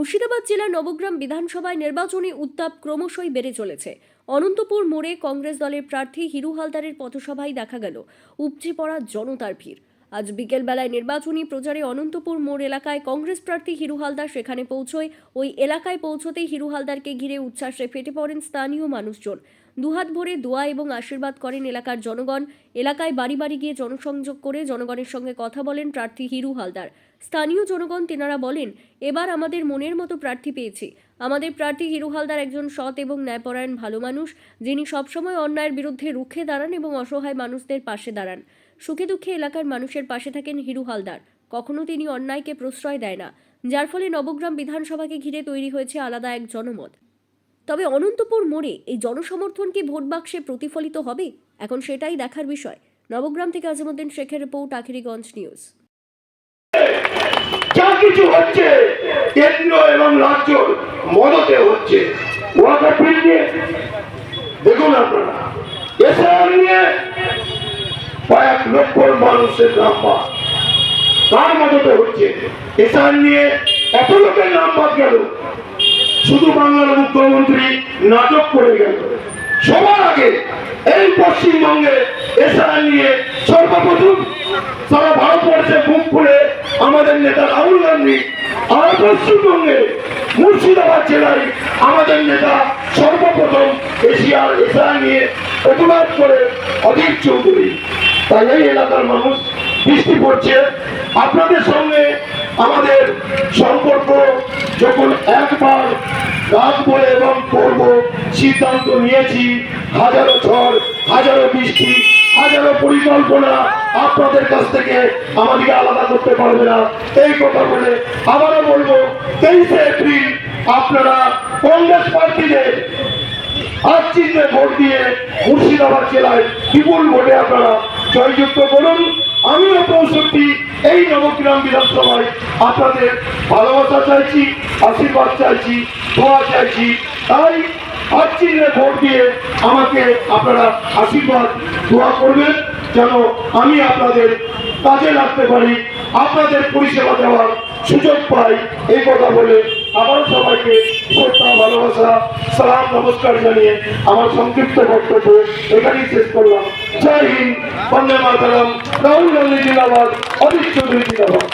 মুর্শিদাবাদ জেলার নবগ্রাম বিধানসভায় নির্বাচনী উত্তাপ ক্রমশই বেড়ে চলেছে। অনন্তপুর মোড়ে কংগ্রেস দলের প্রার্থী হিরু হালদারের পথসভায় দেখা গেল উপচে পড়া জনতার ভিড়। আজ বিকেলবেলায় নির্বাচনী প্রচারে অনন্তপুর মোড় এলাকায় কংগ্রেস প্রার্থী হিরু হালদার সেখানে পৌঁছয়। ওই এলাকায় পৌঁছতেই হিরু হালদারকে ঘিরে উচ্ছ্বাসে ফেটে পড়েন স্থানীয় মানুষজন। দুহাত ভরে দোয়া এবং আশীর্বাদ করেন এলাকার জনগণ। এলাকায় বাড়ি বাড়ি গিয়ে জনসংযোগ করে জনগণের সঙ্গে কথা বলেন প্রার্থী হিরু হালদার। স্থানীয় জনগণ তেনারা বলেন, এবার আমাদের মনের মতো প্রার্থী পেয়েছি। আমাদের প্রার্থী হিরু হালদার একজন সৎ এবং ন্যায়পরায়ণ ভালো মানুষ, যিনি সবসময় অন্যায়ের বিরুদ্ধে রুখে দাঁড়ান এবং অসহায় মানুষদের পাশে দাঁড়ান। সুখে দুঃখে এলাকার মানুষের পাশে থাকেন হিরু হালদার। কখনো তিনি অন্যায়কে প্রশ্রয় দেয় না, যার ফলে নবগ্রাম বিধানসভাকে ঘিরে তৈরি হয়েছে আলাদা এক জনমত। তবে অনন্তপুর মোড়ে এই জনসমর্থন কি ভোট বাক্সে প্রতিফলিত হবে? এখন সেটাই দেখার বিষয়। নবগ্রাম থেকে আজিমুদ্দিন শেখের রিপোর্ট, আখিরিগঞ্জ নিউজ। যা কিছু হচ্ছে কেন্দ্র এবং রাজ্য মদতে হচ্ছে। দেখুন আপনারা, এসআর নিয়ে কয়েক লক্ষ মানুষের নাম বাদ, তার মদতে হচ্ছে। এসআর নিয়ে এত লোকের নাম বাদ গেল, শুধু বাংলার মুখ্যমন্ত্রী নাটক করে গেল। সবার আগে এই পশ্চিমবঙ্গে এসআর নিয়ে সর্বপ্রথম সারা ভারতবর্ষে বুক খুলে আমাদের নেতা রাহুল গান্ধী, আর পশ্চিমবঙ্গে মুর্শিদাবাদ জেলায় আমাদের নেতা সর্বপ্রথম এসআর নিয়ে প্রতিবাদ করে অধীর চৌধুরী। তাই এই এলাকার মানুষ বৃষ্টি পড়ছে, আপনাদের সঙ্গে আমাদের সম্পর্ক যখন একবার রাখবো এবং করবো সিদ্ধান্ত নিয়েছি, হাজারো ঝড়, হাজারো বৃষ্টি, হাজারো পরিকল্পনা আপনাদের কাছ থেকে আমাদেরকে আলাদা করতে পারবে না। এই কথা বলে আবারও বলবো, 23 এপ্রিল আপনারা কংগ্রেস প্রার্থীদের হাত চিহ্নে ভোট দিয়ে মুর্শিদাবাদ জেলায় বিপুল ভোটে আপনারা জয়যুক্ত করুন। আমিও 65 এই নবগ্রাম বিধানসভায় আপনাদের ভালোবাসা চাইছি, আশীর্বাদ চাইছি, দোয়া চাইছি। তাই হাত চিহ্নে ভোট দিয়ে আমাকে আপনারা আশীর্বাদ দোয়া করবেন, যেন আমি আপনাদের কাজে লাগতে পারি, আপনাদের পরিষেবা দেওয়ার সুযোগ পাই। এই কথা বলে আবার সবাইকে শ্রদ্ধা, ভালোবাসা, সালাম, নমস্কার জানিয়ে আমার সংক্ষিপ্ত বক্তব্য এখানেই শেষ করলাম। জয় হিন্দ, বন্দে মাতরম, রাহুল গান্ধী জিন্দাবাদ, অধীর চৌধুরী জিন্দাবাদ।